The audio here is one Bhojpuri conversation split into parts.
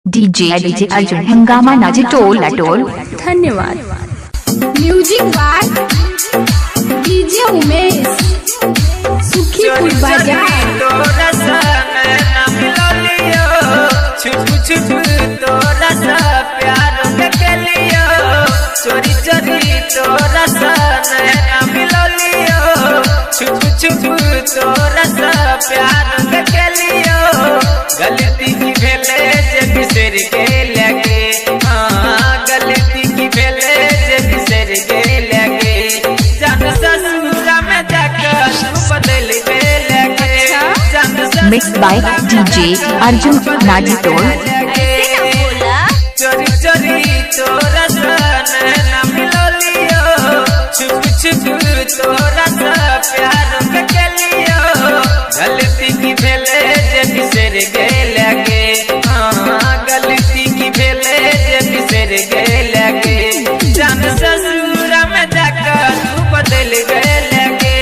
डीजे अर्जुन हंगामा नाचे टोल टोल। धन्यवाद। Music by DJ Umesh, Sukhipur बाजार। छुप छुप तोरा सा प्यार के लियो, चोरी चोरी तोरा सा नैना मिलो लियो। छुप छुप तोरा सा प्यार के लियो, गलती की भेले जे बिसर के लगे। हाँ गलती की भेले जे बिसर के लगे। जान ससुरा में जाकर तू बदल के लगे। मिक्स बाय डीजे अर्जुन नाची टोल। चोरी चोरी तोरा सा नैना मिलो लियो, छुप छुप तोरा सा प्यार के लियो। गलती की भेले जे बिसर के लगे। हाँ गलती की भेले जे बिसर के लगे। जान ससुरा में जाकर तू बदल गए लगे।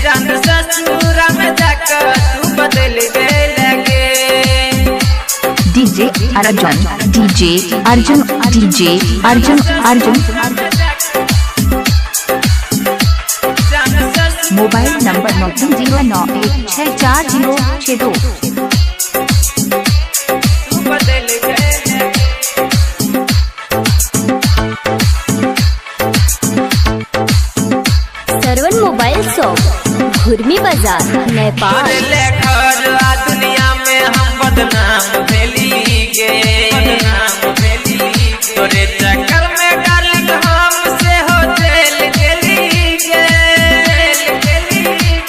जान ससुरा में जाकर तू बदल गए लगे। DJ Arjun mobile number 9309164062। सरवन मोबाइल शॉप, घुर्मी बाजार, नेपाल। दुनिया में हम बदनाम भेली गे। तोरे चक्कर में डार्लिंग हमसे हो जेल गेली गे।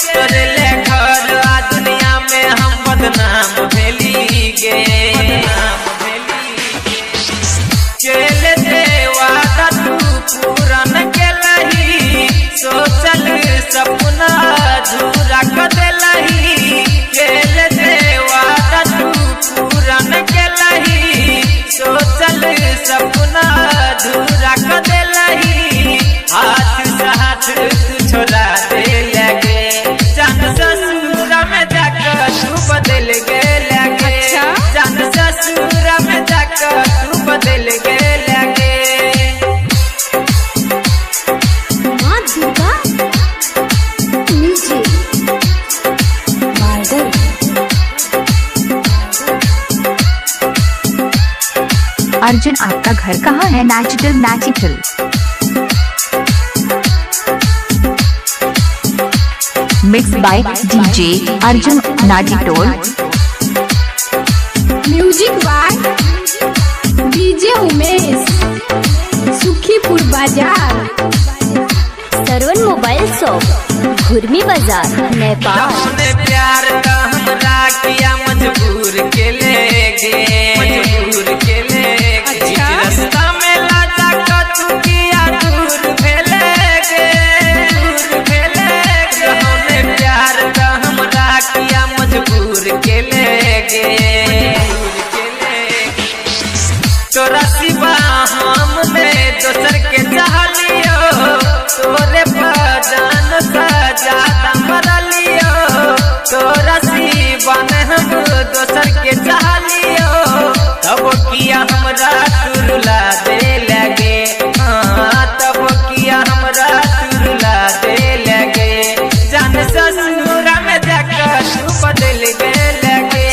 तोरे लेकर दुनिया में हम बदनाम भेली गे। केले दे वादा तू पूरा न केलही, सोचल सपना अधूरा कर देलही। केले दे वादा तू पूरा न केलही, सोचल सपना अधूरा कर देलही। हाथ से हाथ तू छोड़ा दे लगे। जान ससुरा में जाकर तू बदल गए लगे। जान ससुरा में जाकर तू बदल गए लगे। माँ दुर्गा म्यूजिक बादल। अर्जुन आपका घर कहाँ है? Natural mix by DJ Arjun नाची टोल। Music by DJ Umesh, Sukhipur बाजार। सरवन मोबाइल शॉप, घुर्मी बाजार, नेपाल। हमने प्यार का हमरा किया मजबूर के लेगे। मजबूर के लेगे। रास्ता में लाजा का तू किया दूर भेलेगे। दूर भेलेगे। हमने प्यार का हमरा किया मजबूर के लेगे। तोरा सिवा हमने दोसर के चाह लियो। तोरे पर जान सा ज्यादा मरा लियो। तोरा सिवा हम दोसर के चाह लियो। तब किया हमरा तुरुला दे लगे। हाँ तब किया हमरा तुरुला दे लगे। जान ससुरा में जाकर तू बदल गए लगे।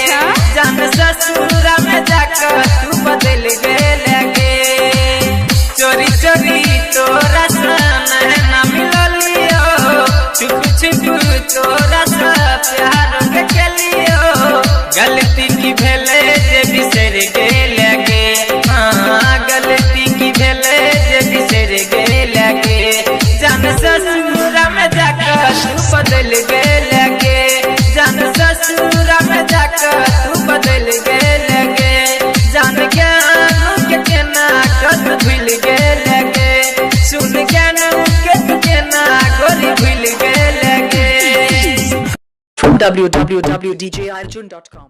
जान ससुरा में जाकर तू बदल गए लगे। चोरी चोरी तोरा सा नैना मिलो लियो, छुप छुप तोरा सा प्यार के लियो। गलती की भेले जे बिसर गए लगे। हाँ गलती की भेले जे बिसर गए लगे। जान ससुरा में जाकर तू बदल गए लगे। जान ससुरा में जाकर तू बदल गए लगे। जान ज्ञान के केना कद भूल गए लगे। सुन ज्ञान के केना गोरी भूल गए लगे। www.djarjun.com